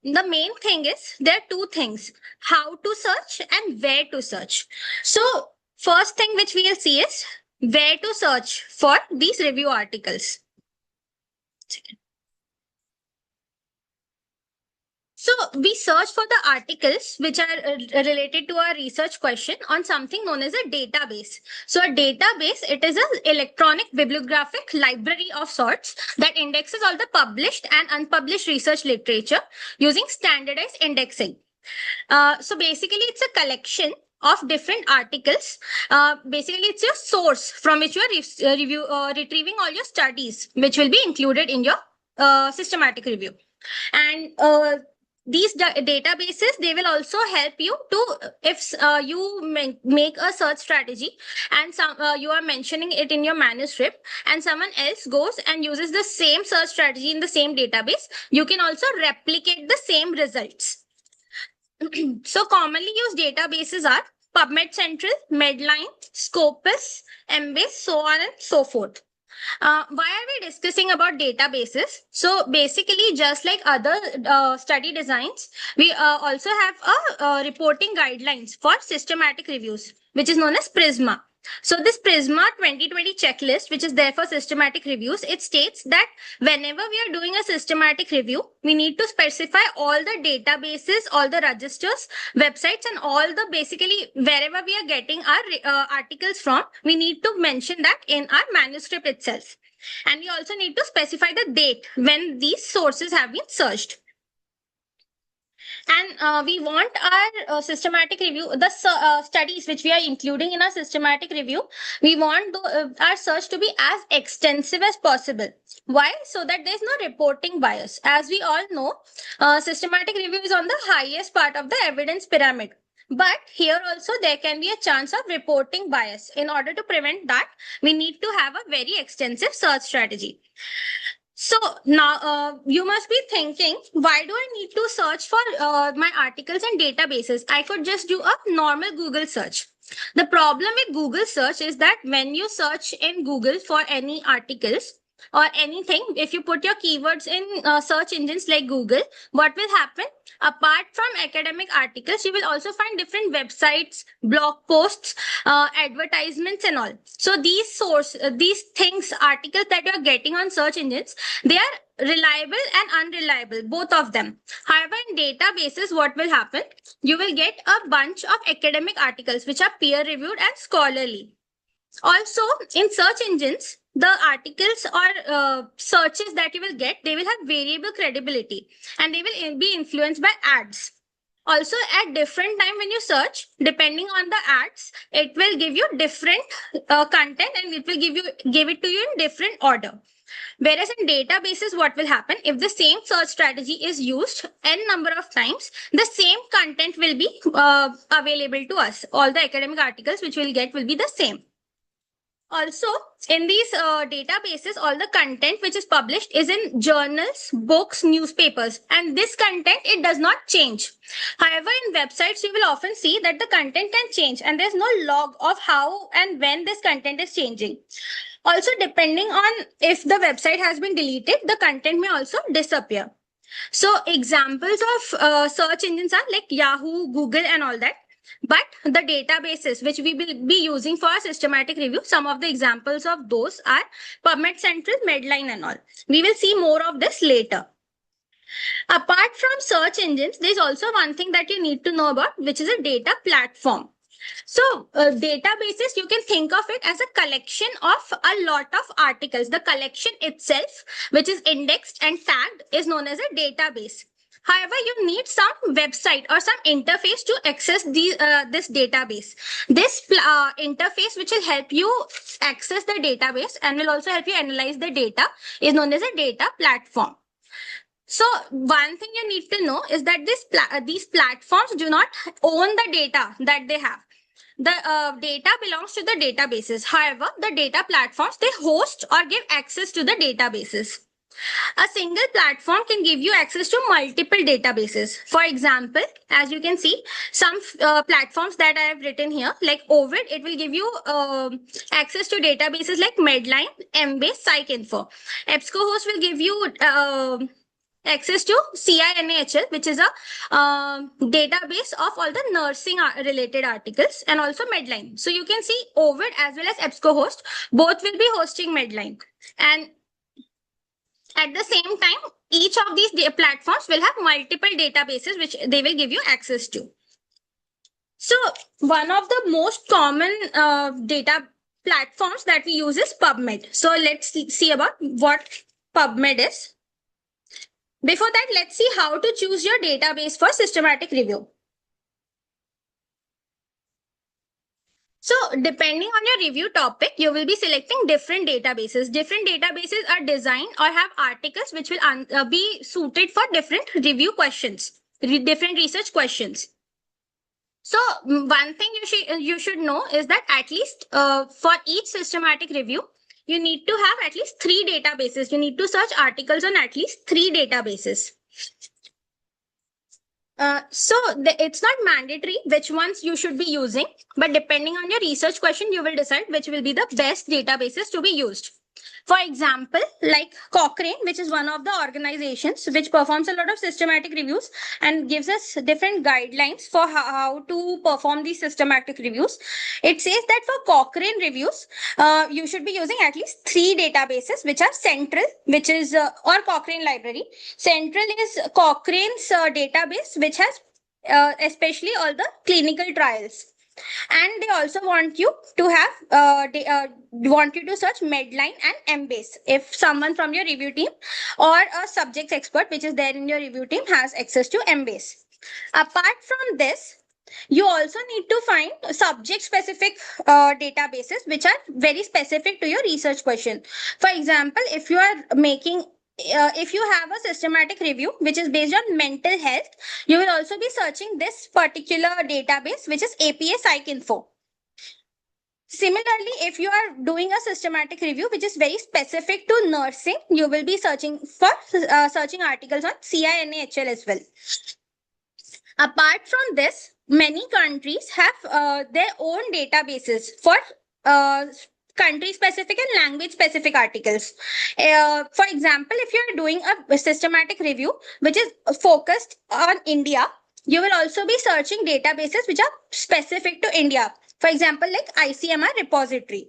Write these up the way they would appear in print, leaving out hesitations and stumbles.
the main thing is there are two things: how to search and where to search. So first thing which we will see is where to search for these review articles. So we search for the articles which are related to our research question on something known as a database. So a database, it is an electronic bibliographic library of sorts that indexes all the published and unpublished research literature using standardized indexing. So basically it's a collection of different articles. Basically it's your source from which you are retrieving all your studies, which will be included in your systematic review. And these databases, they will also help you to, if you make a search strategy and you are mentioning it in your manuscript and someone else goes and uses the same search strategy in the same database, you can also replicate the same results. So commonly used databases are PubMed Central, Medline, Scopus, Embase, so on and so forth. Why are we discussing about databases? So basically, just like other study designs, we also have a reporting guidelines for systematic reviews, which is known as PRISMA. So this PRISMA 2020 checklist, which is there for systematic reviews, it states that whenever we are doing a systematic review, we need to specify all the databases, all the registers, websites, and all the basically wherever we are getting our articles from, we need to mention that in our manuscript itself. And we also need to specify the date when these sources have been searched. And we want our systematic review, the studies which we are including in our systematic review, we want our search to be as extensive as possible. Why? So that there's no reporting bias. As we all know, systematic review is on the highest part of the evidence pyramid. But here also there can be a chance of reporting bias. In order to prevent that, we need to have a very extensive search strategy. So now you must be thinking, why do I need to search for my articles and databases? I could just do a normal Google search. The problem with Google search is that when you search in Google for any articles or anything, if you put your keywords in search engines like Google, what will happen? Apart from academic articles, you will also find different websites, blog posts, advertisements and all. So these things, articles that you're getting on search engines, they are reliable and unreliable, both of them. However, in databases, what will happen? You will get a bunch of academic articles which are peer-reviewed and scholarly. Also, in search engines, the articles or searches that you will get, they will have variable credibility and they will be influenced by ads. Also, at different time when you search, depending on the ads, it will give you different content and it will give it to you in different order. Whereas in databases, what will happen? If the same search strategy is used n number of times, the same content will be available to us. All the academic articles which we'll get will be the same. Also, in these databases, all the content which is published is in journals, books, newspapers, and this content, it does not change. However, in websites, you will often see that the content can change and there's no log of how and when this content is changing. Also, depending on if the website has been deleted, the content may also disappear. So examples of search engines are like Yahoo, Google, and all that. But the databases which we will be using for our systematic review, some of the examples of those are PubMed Central, Medline and all. We will see more of this later. Apart from search engines, there's also one thing that you need to know about, which is a data platform. So databases, you can think of it as a collection of a lot of articles. The collection itself, which is indexed and tagged, is known as a database. However, you need some website or some interface to access this database. This interface, which will help you access the database and will also help you analyze the data, is known as a data platform. So one thing you need to know is that these platforms do not own the data that they have. The data belongs to the databases. However, the data platforms, they host or give access to the databases. A single platform can give you access to multiple databases. For example, as you can see, some platforms that I have written here, like Ovid, it will give you access to databases like Medline, Embase, PsycInfo. EBSCOhost will give you access to CINAHL, which is a database of all the nursing related articles, and also Medline. So you can see Ovid as well as EBSCOhost, both will be hosting Medline. And at the same time, each of these platforms will have multiple databases which they will give you access to. So one of the most common data platforms that we use is PubMed. So let's see about what PubMed is. Before that, let's see how to choose your database for systematic review. So depending on your review topic, you will be selecting different databases. Different databases are designed or have articles which will be suited for different review questions, different research questions. So one thing you should know is that at least for each systematic review, you need to have at least 3 databases. You need to search articles on at least 3 databases. It's not mandatory which ones you should be using, but depending on your research question, you will decide which will be the best databases to be used. For example, like Cochrane, which is one of the organizations which performs a lot of systematic reviews and gives us different guidelines for how to perform these systematic reviews. It says that for Cochrane reviews, you should be using at least 3 databases, which are Central, which is or Cochrane Library. Central is Cochrane's database, which has especially all the clinical trials. And they also want you to have want you to search Medline and Embase if someone from your review team or a subject expert which is there in your review team has access to Embase. Apart from this, you also need to find subject specific databases which are very specific to your research question. For example, if you are making if you have a systematic review which is based on mental health, you will also be searching this particular database, which is APA PsycInfo. Similarly, if you are doing a systematic review which is very specific to nursing, you will be searching for searching articles on CINAHL as well. Apart from this, many countries have their own databases for country specific and language specific articles. For example, if you are doing a systematic review which is focused on India, you will also be searching databases which are specific to India. For example, like ICMR repository.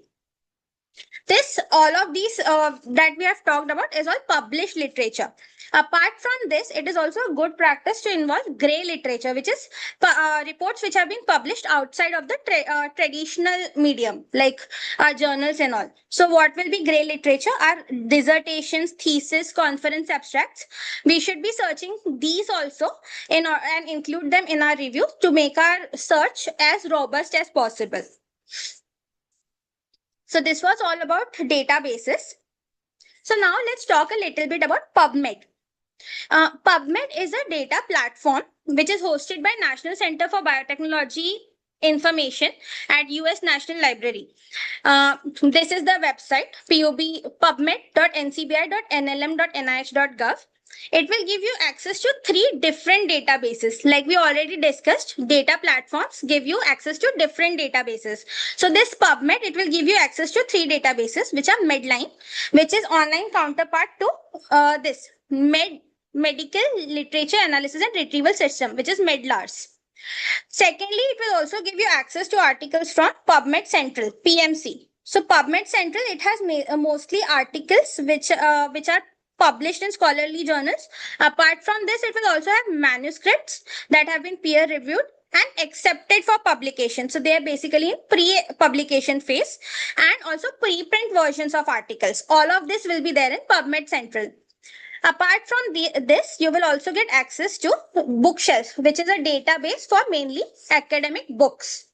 All of these that we have talked about is all published literature. Apart from this, it is also a good practice to involve grey literature, which is reports which have been published outside of the traditional medium, like journals and all. So what will be grey literature? Are dissertations, thesis, conference abstracts. We should be searching these also and include them in our review to make our search as robust as possible. So this was all about databases. So now let's talk a little bit about PubMed. PubMed is a data platform which is hosted by National Center for Biotechnology Information at US National Library. This is the website pubmed.ncbi.nlm.nih.gov. It will give you access to 3 different databases. Like we already discussed, data platforms give you access to different databases. So this PubMed, it will give you access to 3 databases, which are Medline, which is online counterpart to this Medical Literature Analysis and Retrieval System, which is MEDLARS. Secondly, it will also give you access to articles from PubMed Central, PMC. So PubMed Central, it has mostly articles which are published in scholarly journals. Apart from this, it will also have manuscripts that have been peer reviewed and accepted for publication. So they are basically in pre-publication phase, and also preprint versions of articles. All of this will be there in PubMed Central. Apart from this, you will also get access to Bookshelf, which is a database for mainly academic books.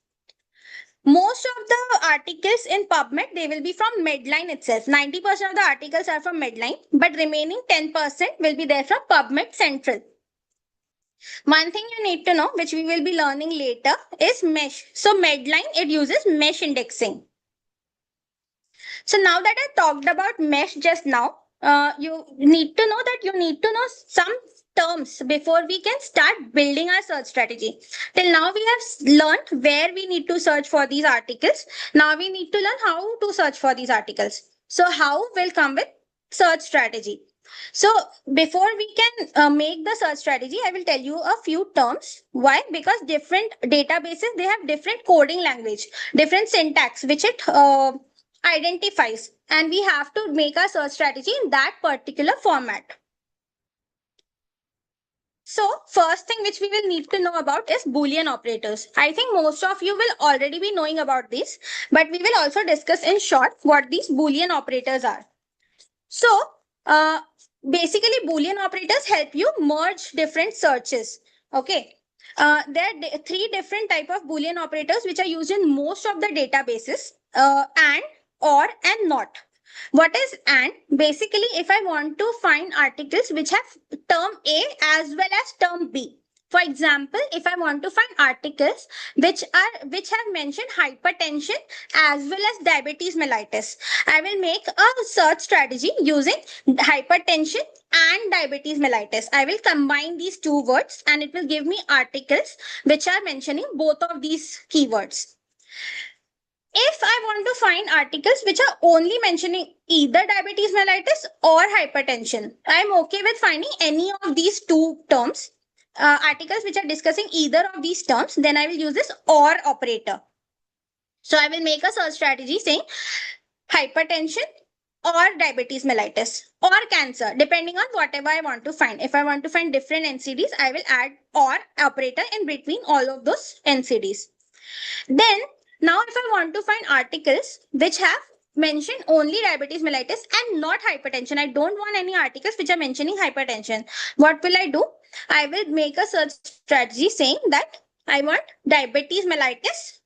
Most of the articles in PubMed, they will be from Medline itself. 90% of the articles are from Medline, but remaining 10% will be there from PubMed Central. One thing you need to know, which we will be learning later, is mesh. So Medline, it uses mesh indexing. So now that I talked about mesh just now, you need to know that you need to know some terms before we can start building our search strategy. Till now, we have learned where we need to search for these articles. Now we need to learn how to search for these articles. So how will come with search strategy. So before we can make the search strategy, I will tell you a few terms. Why? Because different databases, they have different coding language, different syntax, which it identifies. And we have to make our search strategy in that particular format. So first thing which we will need to know about is Boolean operators. I think most of you will already be knowing about this, but we will also discuss in short what these Boolean operators are. So uh, basically Boolean operators help you merge different searches. Okay. There are three different type of Boolean operators which are used in most of the databases, and, or, and not. What is and? Basically, if I want to find articles which have term A as well as term B. For example, if I want to find articles which have mentioned hypertension as well as diabetes mellitus, I will make a search strategy using hypertension and diabetes mellitus. I will combine these two words and it will give me articles which are mentioning both of these keywords. If I want to find articles which are only mentioning either diabetes mellitus or hypertension, I'm okay with finding any of these two terms, articles which are discussing either of these terms, then I will use this or operator. So I will make a search strategy saying hypertension or diabetes mellitus or cancer, depending on whatever I want to find. If I want to find different NCDs, I will add or operator in between all of those NCDs. Then now if I want to find articles which have mentioned only diabetes mellitus and not hypertension, I don't want any articles which are mentioning hypertension. What will I do? I will make a search strategy saying that I want diabetes mellitus,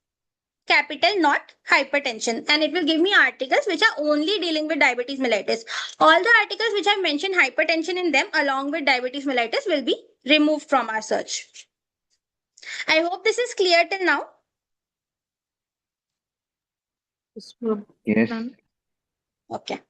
capital, not hypertension, and it will give me articles which are only dealing with diabetes mellitus. All the articles which have mentioned hypertension in them along with diabetes mellitus will be removed from our search. I hope this is clear till now. Yes. Okay.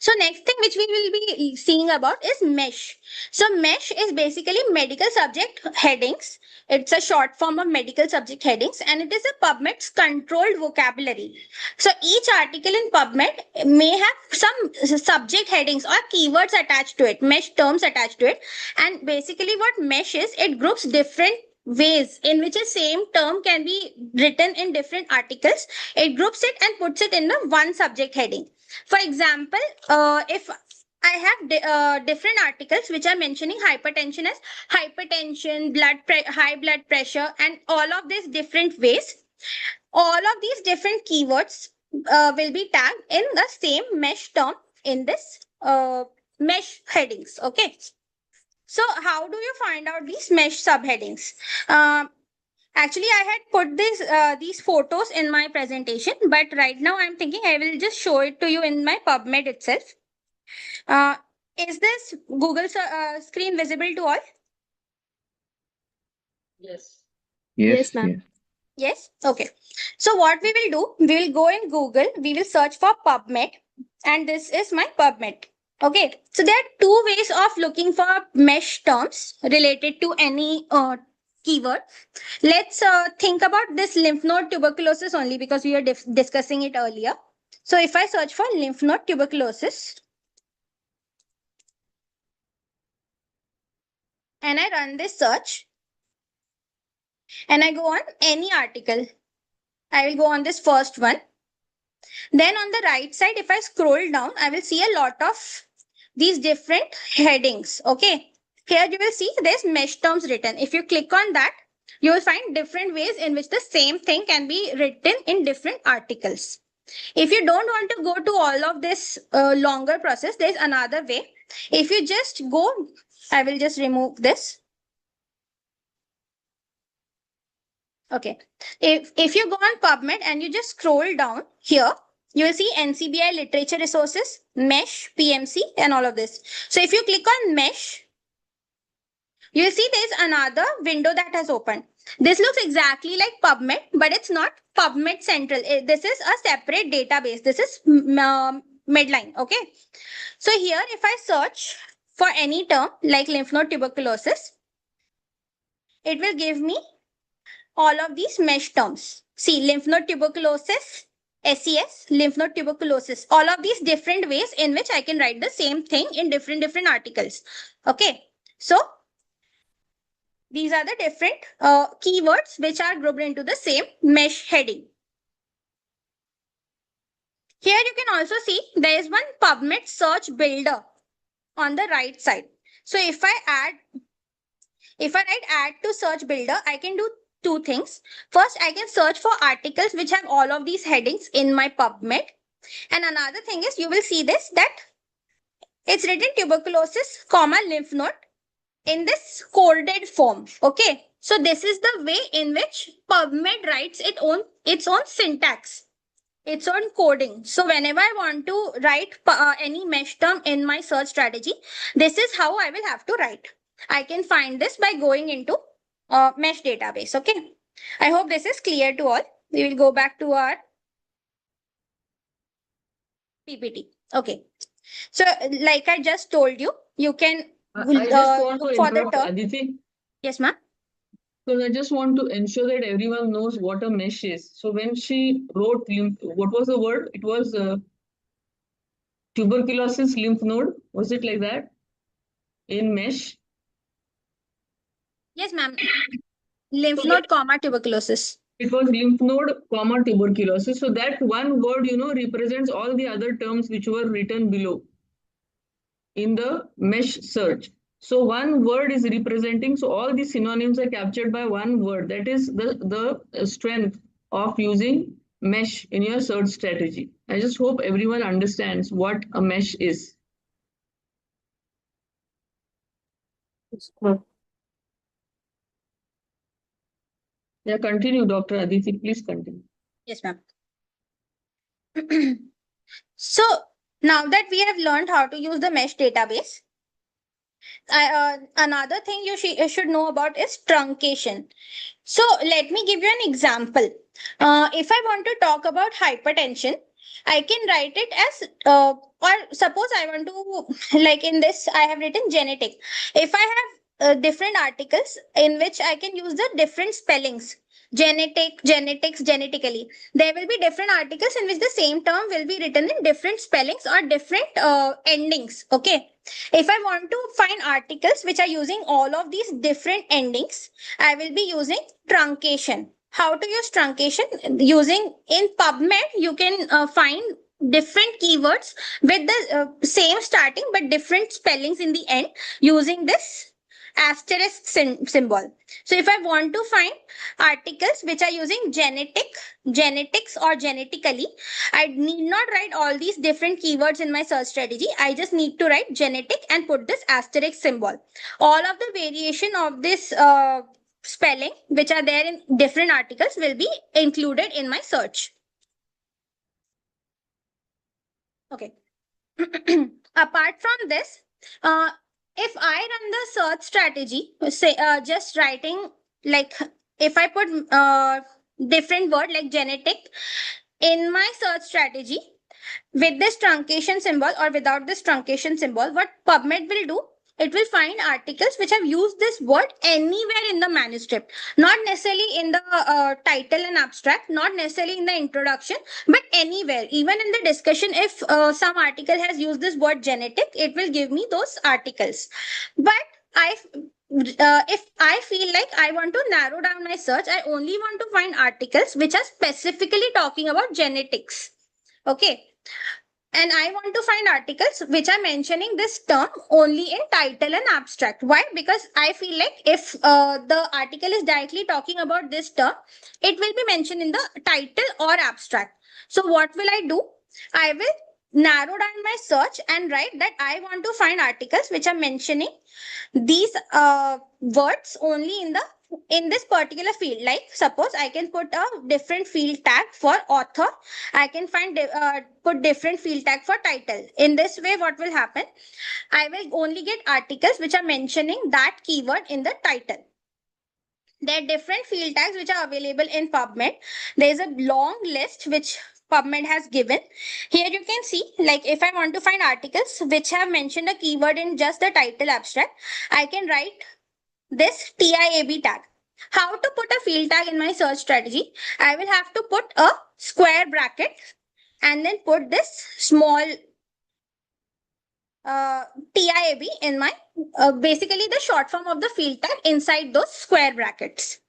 So next thing which we will be seeing about is MESH. So MESH is basically medical subject headings. It's a short form of medical subject headings and it is a PubMed's controlled vocabulary. So each article in PubMed may have some subject headings or keywords attached to it, MESH terms attached to it. And basically what MESH is, it groups different ways in which a same term can be written in different articles. It groups it and puts it in the one subject heading. For example, if I have different articles which are mentioning hypertension as hypertension, high blood pressure, and all of these different ways, all of these different keywords will be tagged in the same MESH term in this MESH headings. Okay. So how do you find out these MESH subheadings? Actually, I had put these photos in my presentation, but right now I'm thinking I will just show it to you in my PubMed itself. Is this Google screen visible to all? Yes. Yes, ma'am. Yes. Yes. Okay. So what we will do, we will go in Google, we will search for PubMed, and this is my PubMed. Okay. So there are two ways of looking for MESH terms related to any keyword. Let's think about this lymph node tuberculosis only because we are discussing it earlier. So if I search for lymph node tuberculosis and I run this search and I go on any article, I will go on this first one. Then on the right side, if I scroll down, I will see a lot of these different headings. Okay. Here you will see there's MESH terms written. If you click on that, you will find different ways in which the same thing can be written in different articles. If you don't want to go to all of this longer process, there's another way. If you just go, I will just remove this. Okay. If you go on PubMed and you just scroll down here, you will see NCBI literature resources, MESH, PMC, and all of this. So if you click on MESH, you will see there's another window that has opened. This looks exactly like PubMed, but it's not PubMed Central. This is a separate database. This is Medline. Okay. So here, if I search for any term like lymph node tuberculosis, it will give me all of these MESH terms. See, lymph node tuberculosis, SES, lymph node tuberculosis. All of these different ways in which I can write the same thing in different articles. Okay. So these are the different keywords which are grouped into the same mesh heading. Here you can also see there is one PubMed search builder on the right side. So if I write add to search builder, I can do two things. First, I can search for articles which have all of these headings in my PubMed. And another thing is you will see this that it's written tuberculosis, lymph node in this coded form. Okay. So this is the way in which PubMed writes its own syntax, its own coding. So whenever I want to write any mesh term in my search strategy, this is how I will have to write. I can find this by going into mesh database. Okay. I hope this is clear to all. We will go back to our PPT. Okay. So like I just told you, you can I just want to look for the interrupt term. Aditi. Yes, ma'am. So I just want to ensure that everyone knows what a mesh is. So when she wrote what was the word? It was tuberculosis lymph node. Was it like that in mesh? Yes, ma'am. Lymph So node, tuberculosis. it was lymph node, tuberculosis. So that one word, represents all the other terms which were written below in the mesh search. So one word is representing, so all the synonyms are captured by one word. That is the strength of using mesh in your search strategy. I just hope everyone understands what a mesh is. Yeah, continue, Dr. Aditi. Please continue. Yes, ma'am. So now that we have learned how to use the mesh database, another thing you should know about is truncation. So let me give you an example. If I want to talk about hypertension, I can write it as, or suppose I want to, like in this, I have written genetic. If I have different articles in which I can use the different spellings, genetics, genetically, there will be different articles in which the same term will be written in different spellings or different endings. Okay. If I want to find articles which are using all of these different endings, I will be using truncation. How to use truncation? Using in PubMed, you can find different keywords with the same starting but different spellings in the end using this asterisk symbol. So if I want to find articles which are using genetics or genetically, I need not write all these different keywords in my search strategy. I just need to write genetic and put this asterisk symbol. All of the variation of this spelling which are there in different articles will be included in my search. Okay. Apart from this, if I run the search strategy, say just writing, like if I put different word like genetic in my search strategy with this truncation symbol or without this truncation symbol, what PubMed will do, it will find articles which have used this word anywhere in the manuscript, not necessarily in the title and abstract, not necessarily in the introduction, but anywhere. Even in the discussion, if some article has used this word genetic, it will give me those articles. But if I feel like I want to narrow down my search, I only want to find articles which are specifically talking about genetics. Okay. And I want to find articles which are mentioning this term only in title and abstract. Why? Because I feel like if the article is directly talking about this term, it will be mentioned in the title or abstract. So what will I do? I will narrow down my search and write that I want to find articles which are mentioning these words only in this particular field. Like suppose I can put a different field tag for author, I can put different field tag for title. In this way, what will happen, I will only get articles which are mentioning that keyword in the title. There are different field tags which are available in PubMed. There is a long list which PubMed has given. Here you can see, like if I want to find articles which have mentioned a keyword in just the title abstract, I can write this TIAB tag. How to put a field tag in my search strategy? I will have to put a square bracket and then put this small TIAB in my, basically the short form of the field tag inside those square brackets.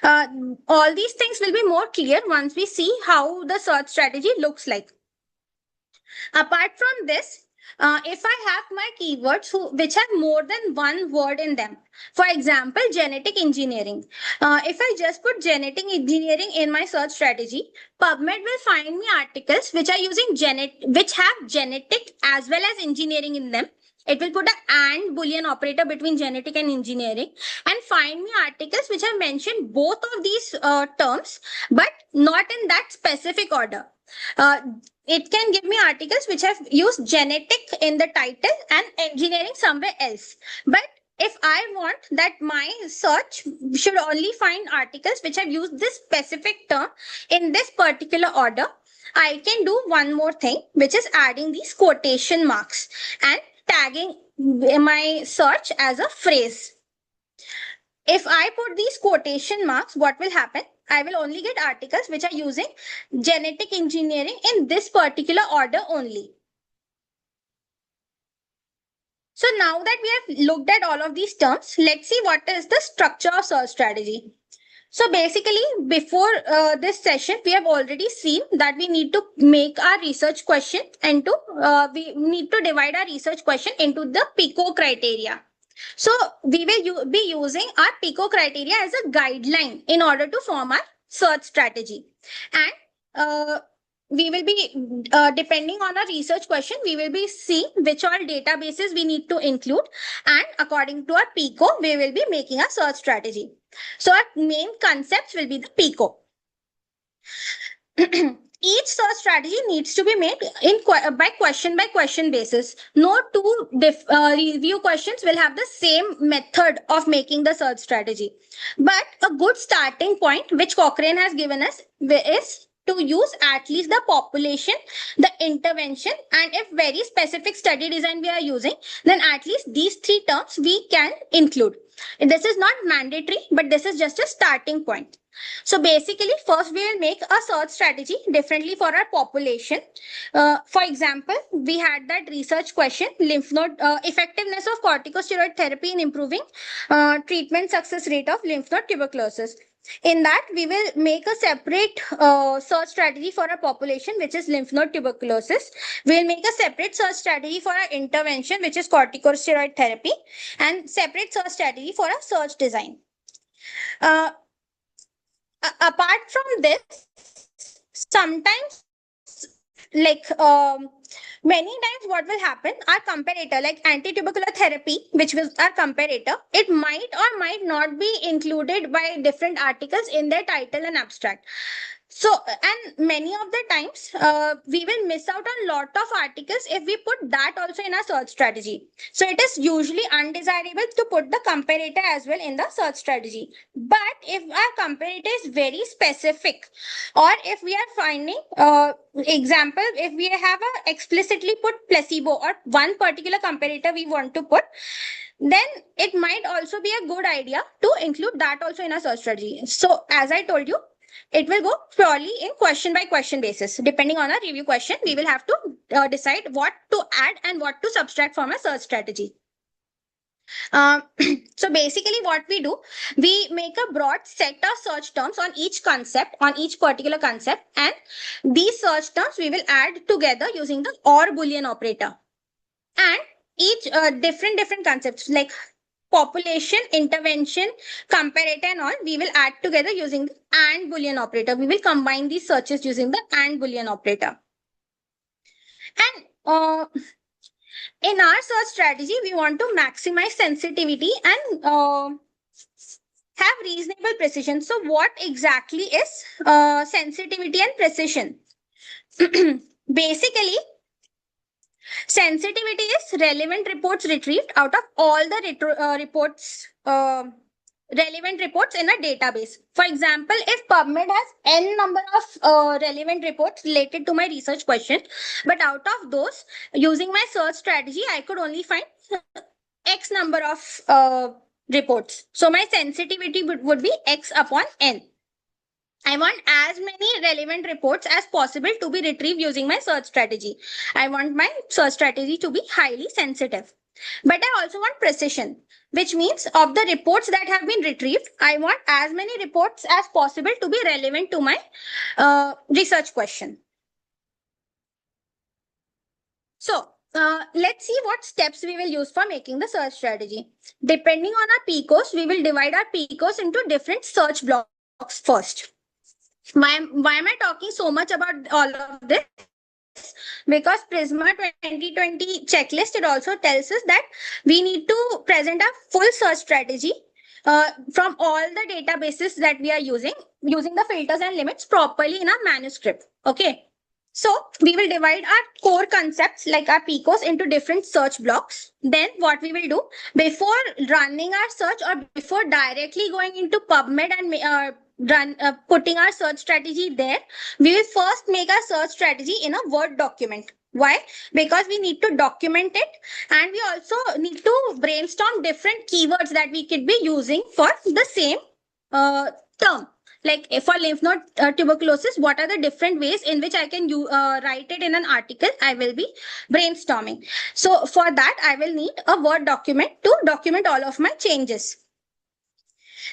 Uh, all these things will be more clear once we see how the search strategy looks like. Apart from this, if I have my keywords which have more than one word in them, for example, genetic engineering. If I just put genetic engineering in my search strategy, PubMed will find me articles which are using which have genetic as well as engineering in them. It will put a and boolean operator between genetic and engineering and find me articles which have mentioned both of these terms, but not in that specific order. Uh, it can give me articles which have used genetic in the title and engineering somewhere else. But if I want that my search should only find articles which have used this specific term in this particular order, I can do one more thing, which is adding these quotation marks and tagging my search as a phrase. If I put these quotation marks, what will happen? I will only get articles which are using genetic engineering in this particular order only. So now that we have looked at all of these terms, let's see what is the structure of search strategy. So basically, before this session, we have already seen that we need to make our research question into, we need to divide our research question into the PICO criteria. So we will be using our PICO criteria as a guideline in order to form our search strategy. And we will be, depending on our research question, we will be seeing which all databases we need to include. And according to our PICO, we will be making a search strategy. So our main concepts will be the PICO. Each search strategy needs to be made in by question basis. No two review questions will have the same method of making the search strategy. But a good starting point which Cochrane has given us is to use at least the population, the intervention, and if very specific study design we are using, then at least these three terms we can include. This is not mandatory, but this is just a starting point. So basically, first we will make a search strategy differently for our population. For example, we had that research question, lymph node effectiveness of corticosteroid therapy in improving treatment success rate of lymph node tuberculosis. In that, we will make a separate search strategy for our population, which is lymph node tuberculosis. We'll make a separate search strategy for our intervention, which is corticosteroid therapy, and separate search strategy for our search design. Apart from this, sometimes, like many times what will happen, our comparator, like anti-tubercular therapy, which was our comparator, it might or might not be included by different articles in their title and abstract. So, and many of the times, we will miss out on lot of articles if we put that also in our search strategy. So it is usually undesirable to put the comparator as well in the search strategy. But if our comparator is very specific, or if we are finding, example, if we have a explicitly put placebo or one particular comparator we want to put, then it might also be a good idea to include that also in our search strategy. So as I told you, it will go purely in question by question basis. Depending on our review question, we will have to decide what to add and what to subtract from a search strategy. So basically what we do, we make a broad set of search terms on each concept, on each particular concept, and these search terms we will add together using the OR Boolean operator. And each different concepts like population, intervention, comparator and all, we will add together using the AND Boolean operator. We will combine these searches using the AND Boolean operator. And in our search strategy, we want to maximize sensitivity and have reasonable precision. So what exactly is sensitivity and precision? Basically, sensitivity is relevant reports retrieved out of all the reports, relevant reports in a database. For example, if PubMed has n number of relevant reports related to my research question, but out of those, using my search strategy, I could only find X number of reports. So my sensitivity would be X upon N. I want as many relevant reports as possible to be retrieved using my search strategy. I want my search strategy to be highly sensitive. But I also want precision, which means of the reports that have been retrieved, I want as many reports as possible to be relevant to my research question. So, let's see what steps we will use for making the search strategy. Depending on our PCOs, we will divide our PCOs into different search blocks first. Why am I talking so much about all of this? Because Prisma 2020 checklist, it also tells us that we need to present a full search strategy from all the databases that we are using the filters and limits properly in our manuscript. Okay. So we will divide our core concepts like our PCOs into different search blocks. Then what we will do before running our search or before directly going into PubMed and putting our search strategy there, we will first make our search strategy in a Word document. Why? Because we need to document it, and we also need to brainstorm different keywords that we could be using for the same term. Like for lymph node tuberculosis, what are the different ways in which I can write it in an article? I will be brainstorming. So for that, I will need a Word document to document all of my changes.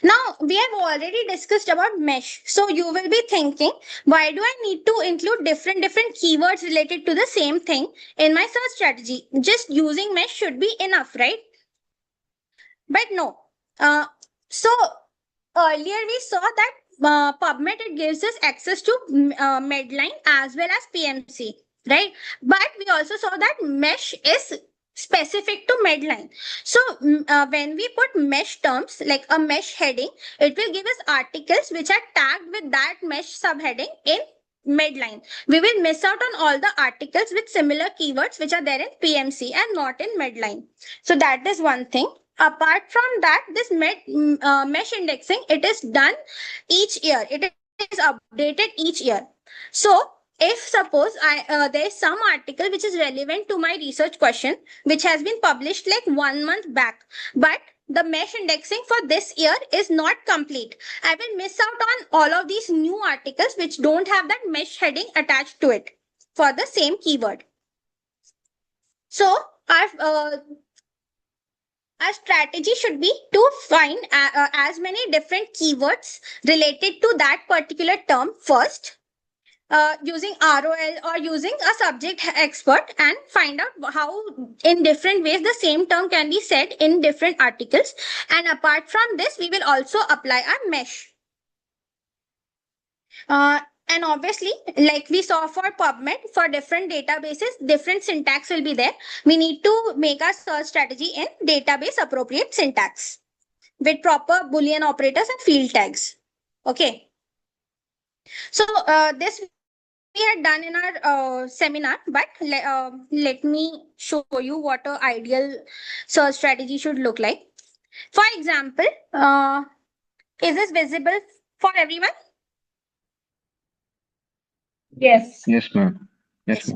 Now, we have already discussed about mesh. So you will be thinking, why do I need to include different keywords related to the same thing in my search strategy? Just using mesh should be enough, right? But no. So earlier we saw that PubMed, it gives us access to Medline as well as PMC, right? But we also saw that mesh is specific to Medline. So when we put mesh terms like a mesh heading, it will give us articles which are tagged with that mesh subheading in Medline. We will miss out on all the articles with similar keywords which are there in PMC and not in Medline. So that is one thing. Apart from that, this mesh indexing, it is done each year. It is updated each year. So if suppose there is some article which is relevant to my research question, which has been published like 1 month back, but the mesh indexing for this year is not complete, I will miss out on all of these new articles which don't have that mesh heading attached to it for the same keyword. So our strategy should be to find as many different keywords related to that particular term first, using ROL or using a subject expert, and find out how in different ways the same term can be said in different articles. And apart from this, we will also apply our mesh. And obviously, like we saw for PubMed, for different databases, different syntax will be there. We need to make our search strategy in database appropriate syntax with proper Boolean operators and field tags. Okay. So this we had done in our seminar, but let me show you what an ideal search strategy should look like. For example, is this visible for everyone? Yes. Yes, ma'am. Yes, Yes.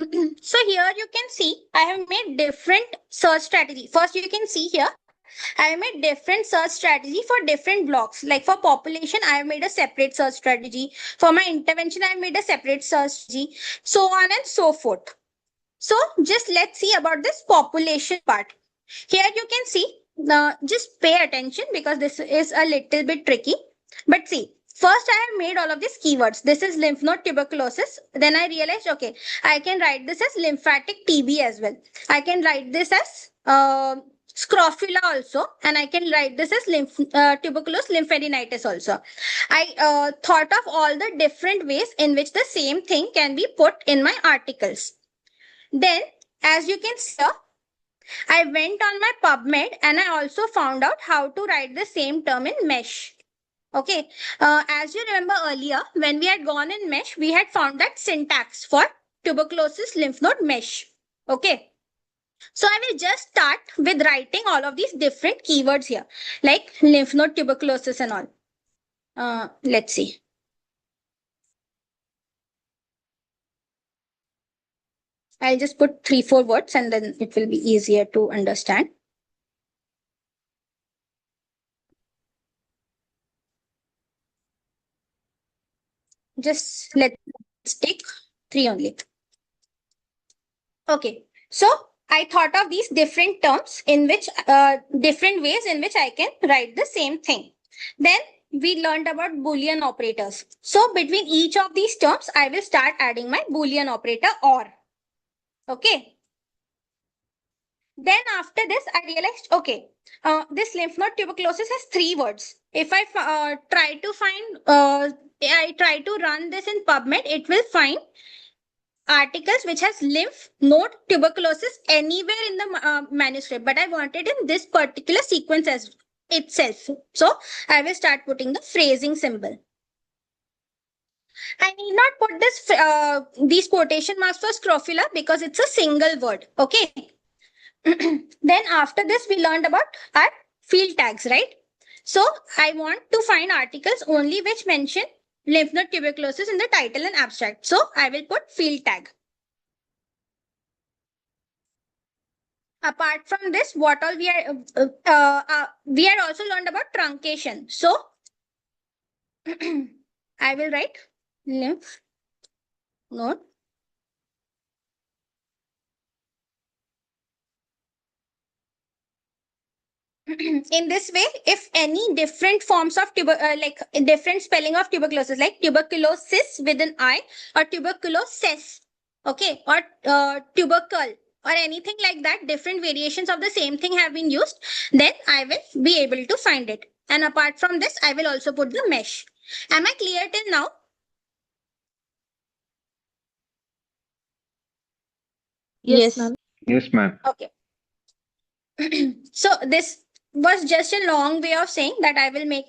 ma'am. So here you can see I have made different search strategy. First, you can see here I have made different search strategy for different blocks. Like for population, I have made a separate search strategy. For my intervention, I have made a separate search strategy, so on and so forth. So just let's see about this population part. Here you can see, just pay attention because this is a little bit tricky. But see, first I have made all of these keywords. This is lymph node tuberculosis. Then I realized, okay, I can write this as lymphatic TB as well. I can write this as scrofula also, and I can write this as tuberculous lymphadenitis also. I thought of all the different ways in which the same thing can be put in my articles. Then, as you can see here, I went on my PubMed and I also found out how to write the same term in mesh. Okay, as you remember earlier, when we had gone in mesh, we had found that syntax for tuberculosis lymph node mesh. Okay, so I will just start with writing all of these different keywords here, like lymph node tuberculosis and all. Let's see. I'll just put 3-4 words and then it will be easier to understand. Just let's take 3 only. Okay. So I thought of these different terms in which, different ways in which I can write the same thing. Then we learned about Boolean operators. So between each of these terms, I will start adding my Boolean operator or. Okay. Then after this, I realized, okay, this lymph node tuberculosis has 3 words. If I try to run this in PubMed, it will find articles which has lymph node tuberculosis anywhere in the manuscript, but I wanted in this particular sequence as itself. So I will start putting the phrasing symbol. I need not put these quotation marks for scrofula because it's a single word. Okay. Then after this, we learned about our field tags, right? So I want to find articles only which mention lymph node tuberculosis in the title and abstract. So I will put field tag. Apart from this, what all we are also learned about truncation. So I will write lymph node. In this way, if any different forms of like different spelling of tuberculosis, like tuberculosis with an I or tuberculosis, okay, or tubercle or anything like that, different variations of the same thing have been used, then I will be able to find it. And apart from this, I will also put the mesh. Am I clear till now? Yes, ma'am. Yes, ma'am. Okay. So this was just a long way of saying that I will make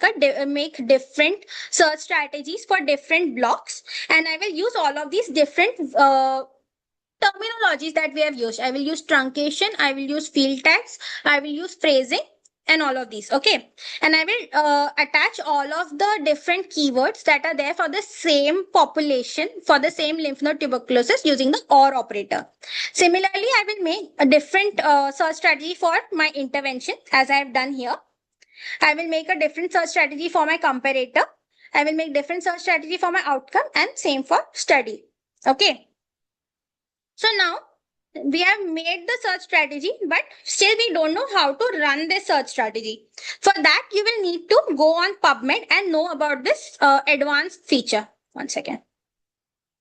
different search strategies for different blocks, and I will use all of these different terminologies that we have used. I will use truncation, I will use field tags, I will use phrasing, and all of these. Okay. And I will attach all of the different keywords that are there for the same population, for the same lymph node tuberculosis using the OR operator. Similarly, I will make a different search strategy for my intervention as I have done here. I will make a different search strategy for my comparator. I will make different search strategy for my outcome, and same for study. Okay. So now we have made the search strategy, but still we don't know how to run this search strategy. For that, you will need to go on PubMed and know about this advanced feature. One second.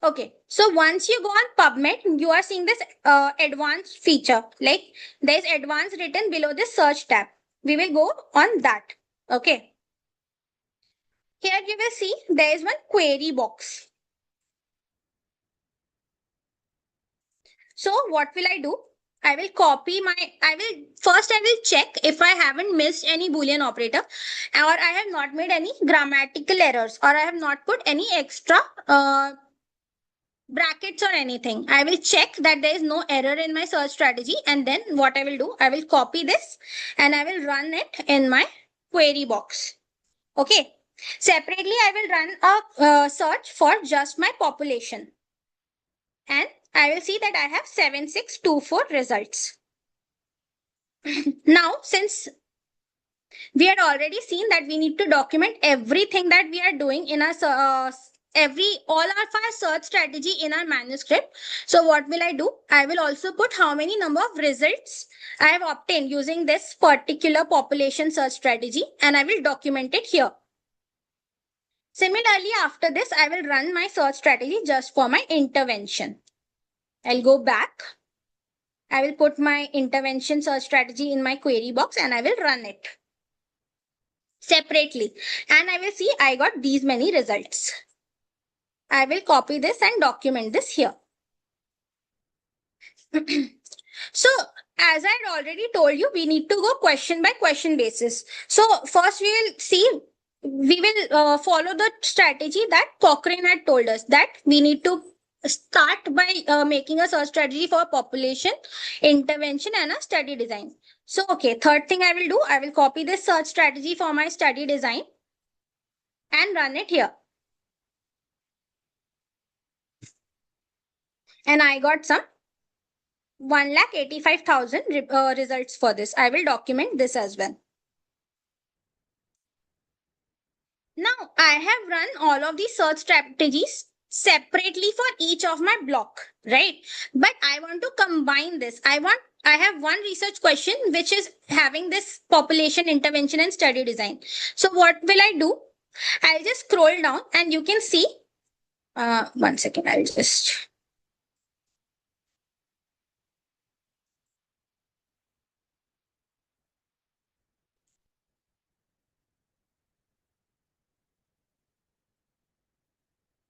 Okay, so once you go on PubMed, you are seeing this advanced feature. Like there is advanced written below this search tab. We will go on that. Okay. Here you will see there is one query box. So what will I do? I will check if I haven't missed any Boolean operator, or I have not made any grammatical errors, or I have not put any extra brackets or anything. I will check that there is no error in my search strategy, and then what I will do, I will copy this and I will run it in my query box. Okay. Separately, I will run a search for just my population, and I will see that I have 7624 results. Now, since we had already seen that we need to document everything that we are doing in our all of our search strategy in our manuscript. So what will I do? I will also put how many number of results I have obtained using this particular population search strategy, and I will document it here. Similarly, after this, I will run my search strategy just for my intervention. I'll go back. I will put my intervention search strategy in my query box and I will run it separately. And I will see I got these many results. I will copy this and document this here. So as I had already told you, we need to go question by question basis. So first we will follow the strategy that Cochrane had told us, that we need to start by making a search strategy for population, intervention, and a study design. So, okay, third thing I will do, I will copy this search strategy for my study design and run it here. And I got some 1,85,000 results for this. I will document this as well. Now I have run all of these search strategies separately for each of my block, right? But I want to combine this. I have one research question which is having this population intervention and study design. So what will I do? I'll just scroll down and you can see. One second, I'll just.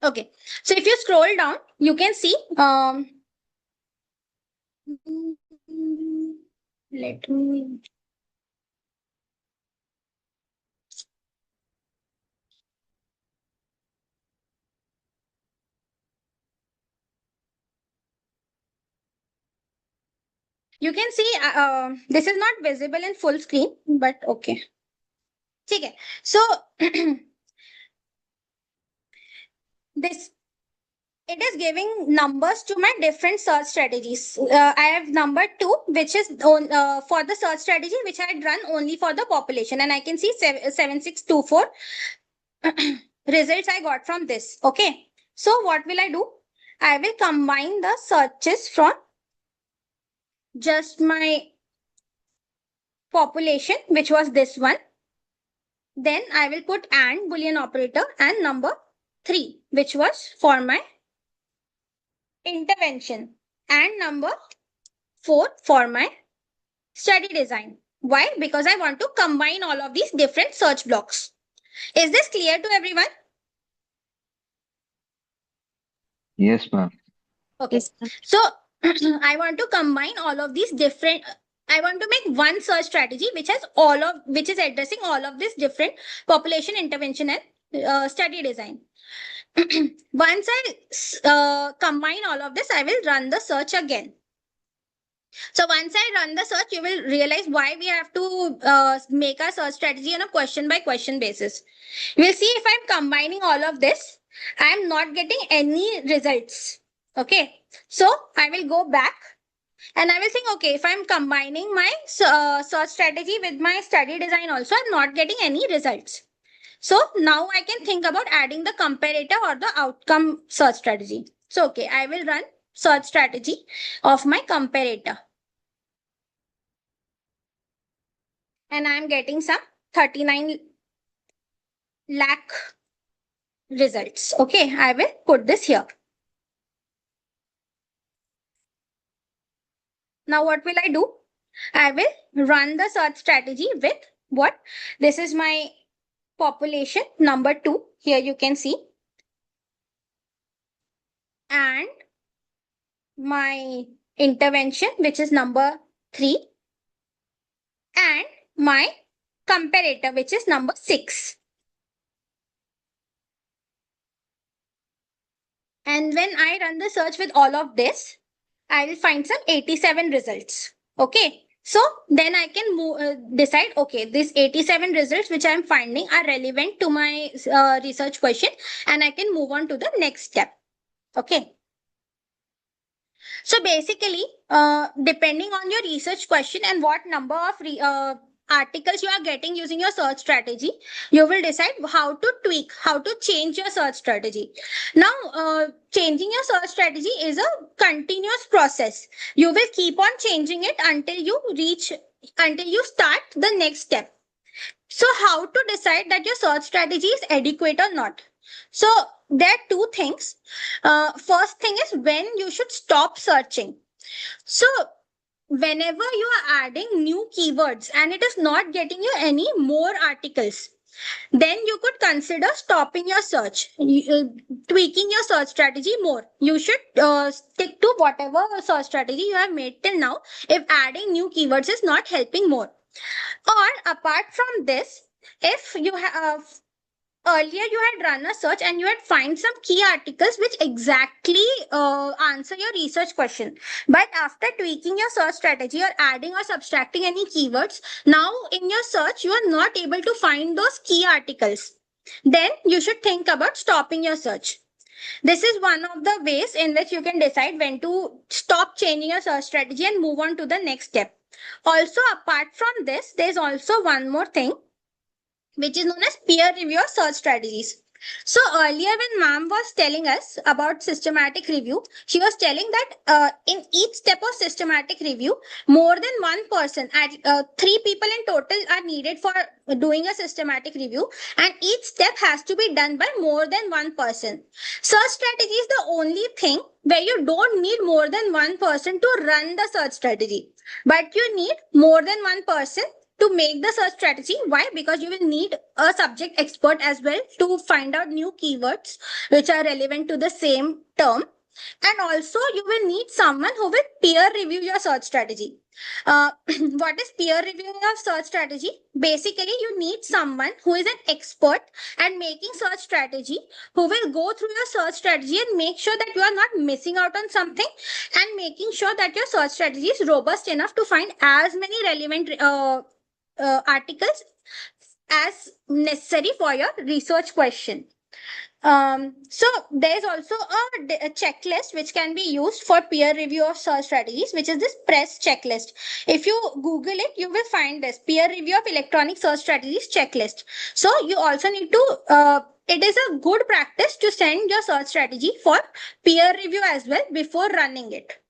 Okay, so if you scroll down, you can see. Let me. You can see this is not visible in full screen, but okay. Okay, so this it is giving numbers to my different search strategies. I have number 2, which is for the search strategy, which I had run only for the population. And I can see 7624 results I got from this. Okay. So what will I do? I will combine the searches from just my population, which was this one. Then I will put and Boolean operator and number 3, which was for my intervention, and number 4 for my study design. Why? Because I want to combine all of these different search blocks. Is this clear to everyone? Yes, ma'am. Okay. Yes, ma'am. So I want to combine all of these different. I want to make one search strategy which is addressing all of this different population intervention and study design. Once I combine all of this, I will run the search again. So once I run the search, you will realize why we have to make our search strategy on a question by question basis. We'll see if I'm combining all of this, I'm not getting any results. Okay. So I will go back and I will think, okay, if I'm combining my search strategy with my study design also, I'm not getting any results. So now I can think about adding the comparator or the outcome search strategy. So, okay, I will run search strategy of my comparator. And I'm getting some 39 lakh results. Okay, I will put this here. Now what will I do? I will run the search strategy with what? This is my population number 2. Here you can see. And my intervention, which is number 3. And my comparator, which is number 6. And when I run the search with all of this, I will find some 87 results. Okay. So then I can decide, okay, these 87 results which I am finding are relevant to my research question, and I can move on to the next step. Okay. So basically, depending on your research question and what number of articles you are getting using your search strategy, you will decide how to tweak, how to change your search strategy. Now, changing your search strategy is a continuous process. You will keep on changing it until you start the next step. So how to decide that your search strategy is adequate or not? So there are 2 things. First thing is when you should stop searching. So whenever you are adding new keywords and it is not getting you any more articles, then you could consider stopping your search, tweaking your search strategy more. You should stick to whatever search strategy you have made till now if adding new keywords is not helping more. Or apart from this, if you have earlier you had run a search and you had find some key articles which exactly answer your research question, but after tweaking your search strategy or adding or subtracting any keywords, now in your search you are not able to find those key articles, then you should think about stopping your search. This is one of the ways in which you can decide when to stop changing your search strategy and move on to the next step. Also, apart from this, there's also one more thing which is known as peer review or search strategies. So earlier when ma'am was telling us about systematic review, she was telling that in each step of systematic review, more than one person, three people in total are needed for doing a systematic review, and each step has to be done by more than one person. Search strategy is the only thing where you don't need more than one person to run the search strategy, but you need more than one person to make the search strategy. Why? Because you will need a subject expert as well to find out new keywords which are relevant to the same term. And also, you will need someone who will peer review your search strategy. What is peer reviewing your search strategy? Basically, you need someone who is an expert at making search strategy, who will go through your search strategy and make sure that you are not missing out on something, and making sure that your search strategy is robust enough to find as many relevant articles as necessary for your research question. So there's also a checklist which can be used for peer review of search strategies, which is this PRESS checklist. If you Google it, you will find this peer review of electronic search strategies checklist. So you also need to, it is a good practice to send your search strategy for peer review as well before running it.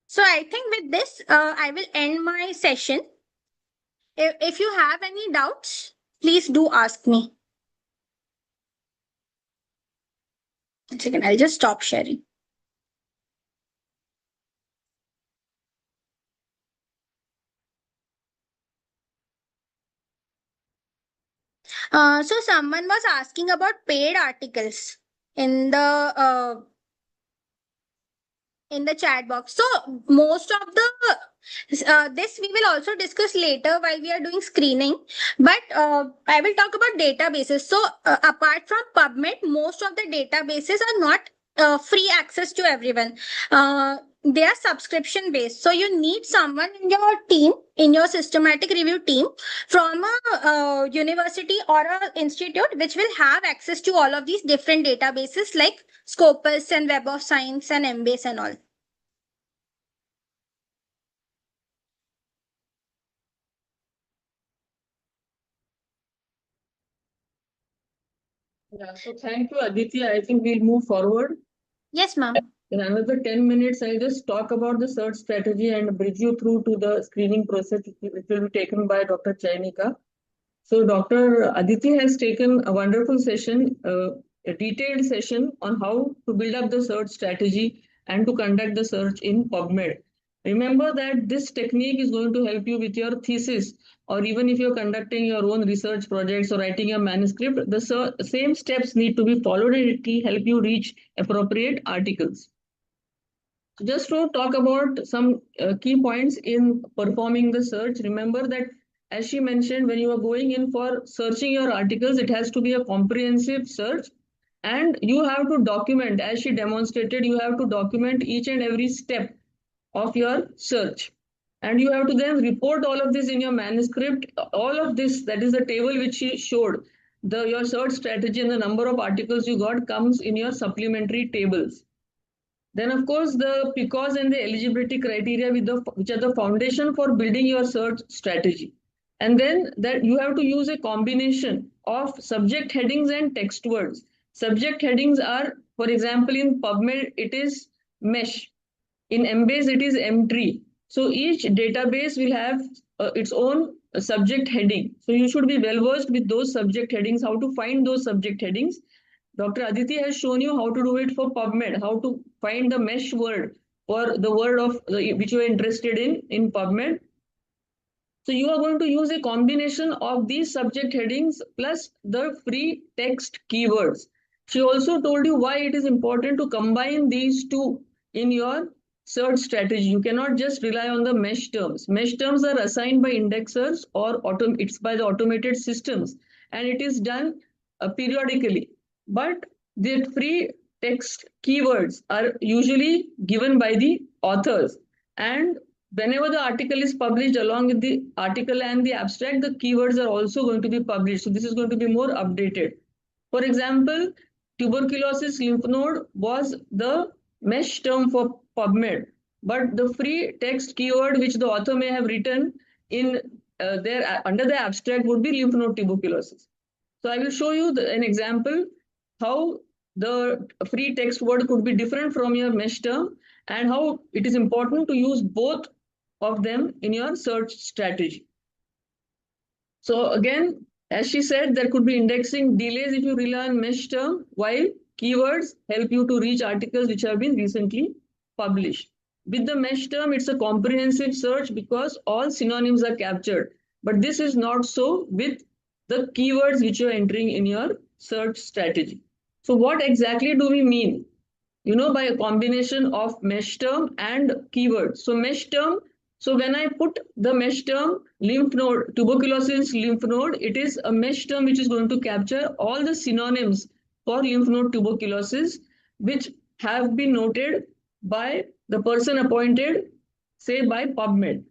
So I think with this, I will end my session. If you have any doubts, please do ask me. One second, I'll just stop sharing. So someone was asking about paid articles in the chat box. So most of the this we will also discuss later while we are doing screening, but I will talk about databases. So apart from PubMed, most of the databases are not free access to everyone. They are subscription based. So you need someone in your team, in your systematic review team, from a university or a institute which will have access to all of these different databases like Scopus and Web of Science and Embase and all. Yeah, so thank you, Aditi. I think we'll move forward. Yes, ma'am. In another 10 minutes, I'll just talk about the search strategy and bridge you through to the screening process, which will be taken by Dr. Chainika. So Dr. Aditi has taken a wonderful session, a detailed session on how to build up the search strategy and to conduct the search in PubMed. Remember that this technique is going to help you with your thesis, or even if you're conducting your own research projects or writing a manuscript, the same steps need to be followed and it will help you reach appropriate articles. Just to talk about some key points in performing the search, remember that as she mentioned, when you are going in for searching your articles, it has to be a comprehensive search and you have to document, as she demonstrated, you have to document each and every step of your search. And you have to then report all of this in your manuscript. All of this, that is the table which she showed, your search strategy and the number of articles you got comes in your supplementary tables. Then, of course, the PCAUS and the eligibility criteria which are the foundation for building your search strategy. And then that you have to use a combination of subject headings and text words. Subject headings are, for example, in PubMed, it is mesh. In Embase, it is M-tree. So each database will have its own subject heading. So you should be well versed with those subject headings, how to find those subject headings. Dr. Aditi has shown you how to do it for PubMed, how to find the mesh word or the word of which you are interested in PubMed. So you are going to use a combination of these subject headings plus the free text keywords. She also told you why it is important to combine these two in your search strategy. You cannot just rely on the mesh terms. Mesh terms are assigned by indexers or it's by the automated systems, and it is done periodically. But the free text keywords are usually given by the authors, and whenever the article is published, along with the article and the abstract, the keywords are also going to be published. So this is going to be more updated. For example, tuberculosis lymph node was the mesh term for PubMed, but the free text keyword which the author may have written in under the abstract would be lymph node tuberculosis. So I will show you an example how the free text word could be different from your mesh term and how it is important to use both of them in your search strategy. So again, as she said, there could be indexing delays if you rely on mesh term, while keywords help you to reach articles which have been recently published. With the mesh term, it's a comprehensive search because all synonyms are captured. But this is not so with the keywords which you're entering in your search strategy. So what exactly do we mean? By a combination of mesh term and keyword. So mesh term, so when I put the mesh term lymph node, tuberculosis lymph node, it is a mesh term which is going to capture all the synonyms for lymph node tuberculosis, which have been noted by the person appointed, say by PubMed.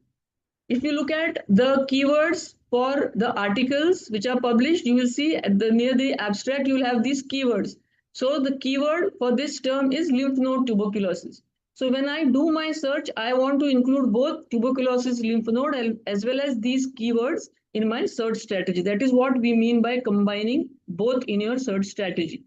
If you look at the keywords for the articles which are published, you will see at the near the abstract, you will have these keywords. So the keyword for this term is lymph node tuberculosis. So when I do my search, I want to include both tuberculosis lymph node as well as these keywords in my search strategy. That is what we mean by combining both in your search strategy.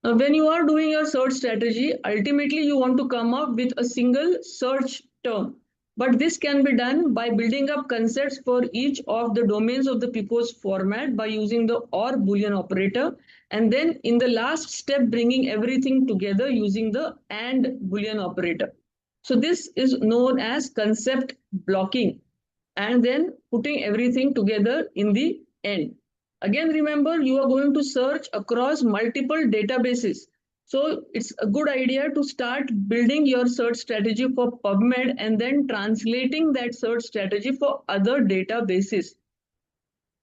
Now, when you are doing your search strategy, ultimately you want to come up with a single search term. But this can be done by building up concepts for each of the domains of the PICOS format by using the OR Boolean operator. And then in the last step, bringing everything together using the AND Boolean operator. So this is known as concept blocking. And then putting everything together in the end. Again, remember, you are going to search across multiple databases. So it's a good idea to start building your search strategy for PubMed and then translating that search strategy for other databases.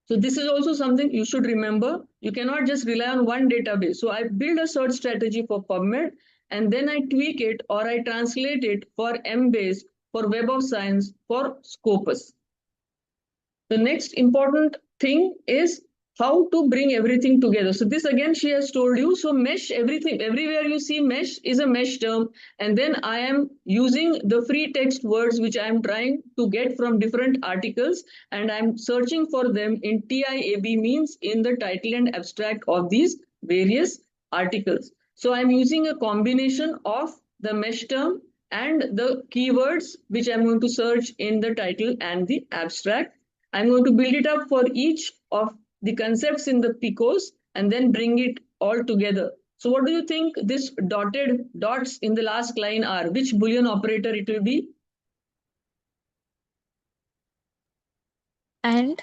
So this is also something you should remember. You cannot just rely on one database. So I build a search strategy for PubMed and then I tweak it or I translate it for Embase, for Web of Science, for Scopus. The next important thing is how to bring everything together. So this again, she has told you. So mesh, everything, everywhere you see mesh is a mesh term. And then I am using the free text words, which I am trying to get from different articles. And I'm searching for them in TIAB, means in the title and abstract of these various articles. So I'm using a combination of the mesh term and the keywords, which I'm going to search in the title and the abstract. I'm going to build it up for each of the concepts in the PICOS and then bring it all together. So what do you think this dotted dots in the last line are? Which Boolean operator it will be? And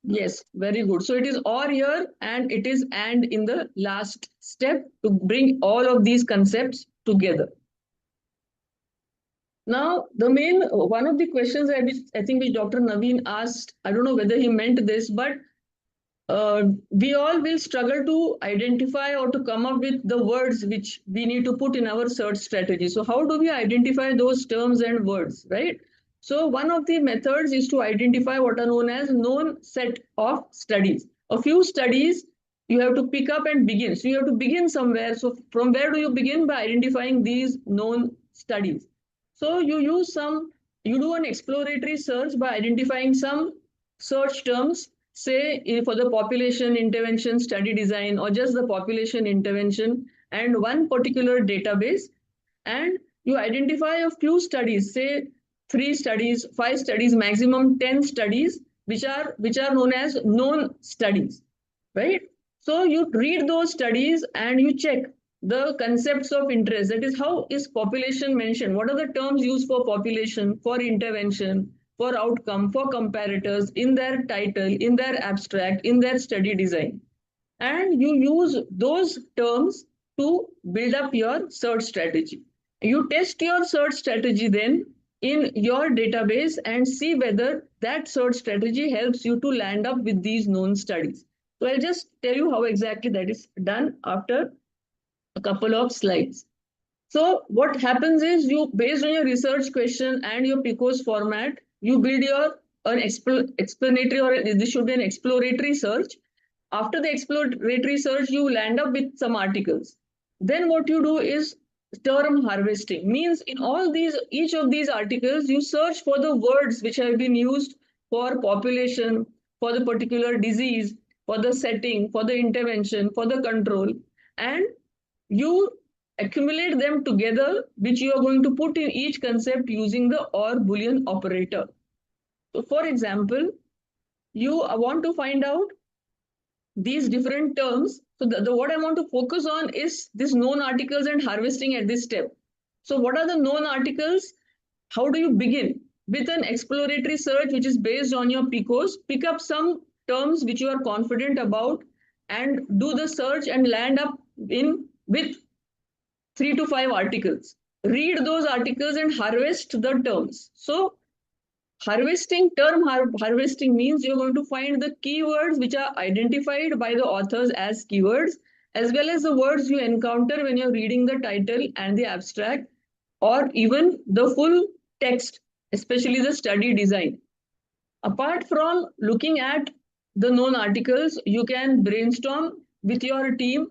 Yes, very good. So it is OR here and it is AND in the last step to bring all of these concepts together. Now, one of the questions I think which Dr. Naveen asked, I don't know whether he meant this, but we all will struggle to identify or to come up with the words which we need to put in our search strategy. So how do we identify those terms and words, right? So one of the methods is to identify what are known as known set of studies. A few studies you have to pick up and begin. So you have to begin somewhere. So from where do you begin? By identifying these known studies. So you do an exploratory search by identifying some search terms, say for the population intervention study design or just the population intervention and one particular database. And you identify a few studies, say 3 studies, 5 studies, maximum 10 studies, which are known as known studies, right? So you read those studies and you check the concepts of interest. That is, how is population mentioned? What are the terms used for population, for intervention, for outcome, for comparators in their title, in their abstract, in their study design? And you use those terms to build up your search strategy. You test your search strategy then in your database and see whether that search strategy helps you to land up with these known studies. So I'll just tell you how exactly that is done after a couple of slides. So what happens is you, based on your research question and your PICOS format, you build an explanatory, or this should be an exploratory search. After the exploratory search, you land up with some articles. Then what you do is term harvesting. Means in each of these articles, you search for the words which have been used for population, for the particular disease, for the setting, for the intervention, for the control, and you accumulate them together, which you are going to put in each concept using the or Boolean operator. So, for example, you want to find out these different terms. So, what I want to focus on is this known articles and harvesting at this step. So, what are the known articles? How do you begin? With an exploratory search, which is based on your PICOs, pick up some terms which you are confident about and do the search and land up in with 3 to 5 articles. Read those articles and harvest the terms. So, harvesting means you're going to find the keywords which are identified by the authors as keywords, as well as the words you encounter when you're reading the title and the abstract, or even the full text, especially the study design. Apart from looking at the known articles, you can brainstorm with your team,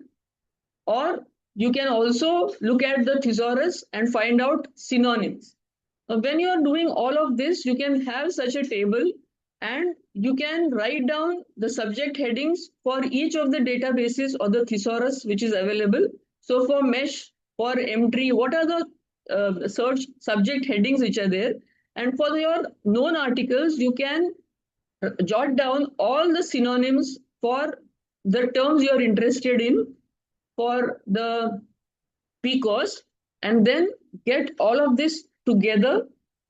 or you can also look at the thesaurus and find out synonyms. When you are doing all of this, you can have such a table and you can write down the subject headings for each of the databases or the thesaurus which is available. So for mesh, for M-tree, what are the search subject headings which are there? And for your known articles, you can jot down all the synonyms for the terms you are interested in for the PCOS, and then get all of this together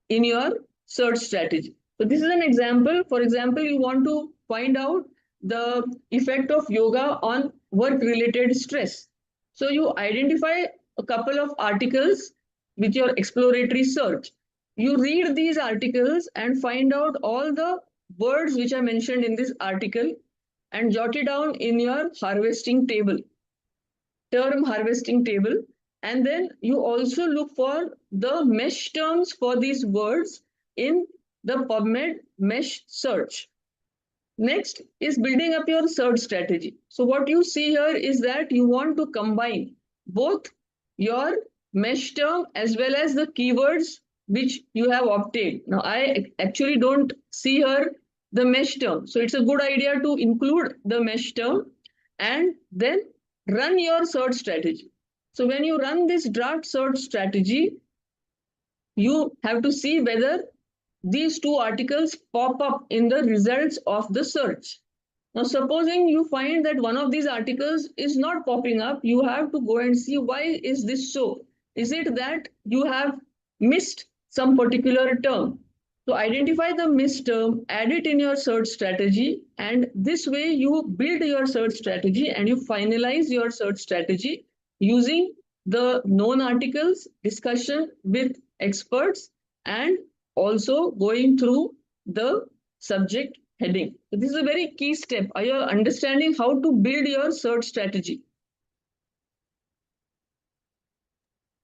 in your search strategy. So this is an example. For example, you want to find out the effect of yoga on work-related stress. So you identify a couple of articles with your exploratory search. You read these articles and find out all the words which are mentioned in this article and jot it down in your harvesting table, term harvesting table. And then you also look for the mesh terms for these words in the PubMed mesh search. Next is building up your search strategy. So what you see here is that you want to combine both your mesh term as well as the keywords which you have obtained. Now, I actually don't see here the mesh term. So it's a good idea to include the mesh term and then run your search strategy. So when you run this draft search strategy, you have to see whether these two articles pop up in the results of the search. Now, supposing you find that one of these articles is not popping up, you have to go and see why is this so? Is it that you have missed some particular term? So identify the missed term, add it in your search strategy, and this way you build your search strategy and you finalize your search strategy using the known articles, discussion with experts, and also going through the subject heading. So this is a very key step. Are you understanding how to build your search strategy?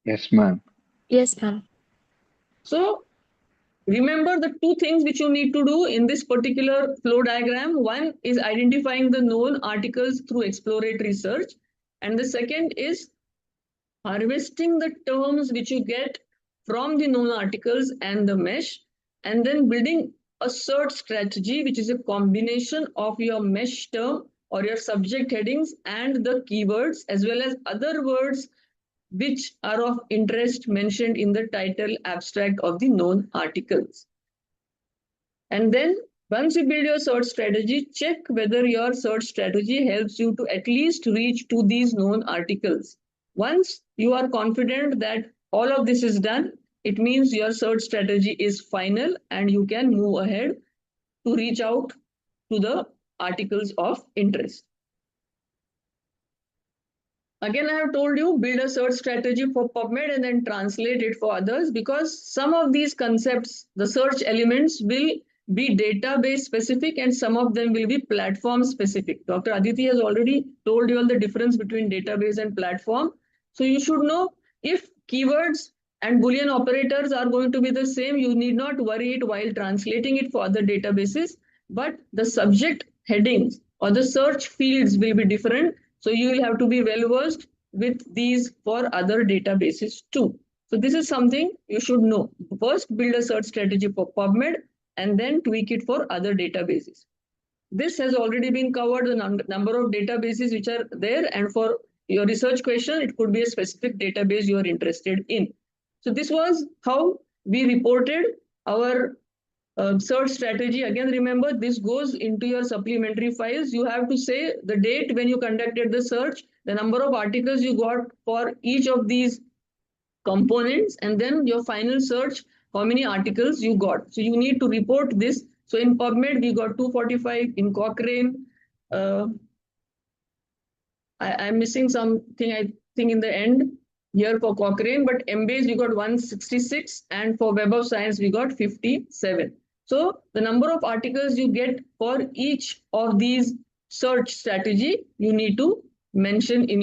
Yes, ma'am. Yes, ma'am. So remember the two things which you need to do in this particular flow diagram. One is identifying the known articles through exploratory search, and the second is harvesting the terms which you get from the known articles and the mesh, and then building a search strategy which is a combination of your mesh term or your subject headings and the keywords as well as other words which are of interest mentioned in the title abstract of the known articles. And then once you build your search strategy, check whether your search strategy helps you to at least reach to these known articles. Once you are confident that all of this is done, it means your search strategy is final and you can move ahead to reach out to the articles of interest. Again, I have told you, build a search strategy for PubMed and then translate it for others, because some of these concepts, the search elements will be database specific and some of them will be platform specific. Dr. Aditi has already told you all the difference between database and platform. So you should know if keywords and Boolean operators are going to be the same, you need not worry it while translating it for other databases, but the subject headings or the search fields will be different. So you will have to be well versed with these for other databases too. So this is something you should know. First, build a search strategy for PubMed and then tweak it for other databases. This has already been covered, the number of databases which are there, and for your research question, it could be a specific database you are interested in. So this was how we reported our search strategy. Again, remember, this goes into your supplementary files. You have to say the date when you conducted the search, the number of articles you got for each of these components, and then your final search, how many articles you got. So you need to report this. So in PubMed, we got 245. In Cochrane, I'm missing something, I think, in the end here for Cochrane, but Embase we got 166, and for Web of Science we got 57. So the number of articles you get for each of these search strategy, you need to mention in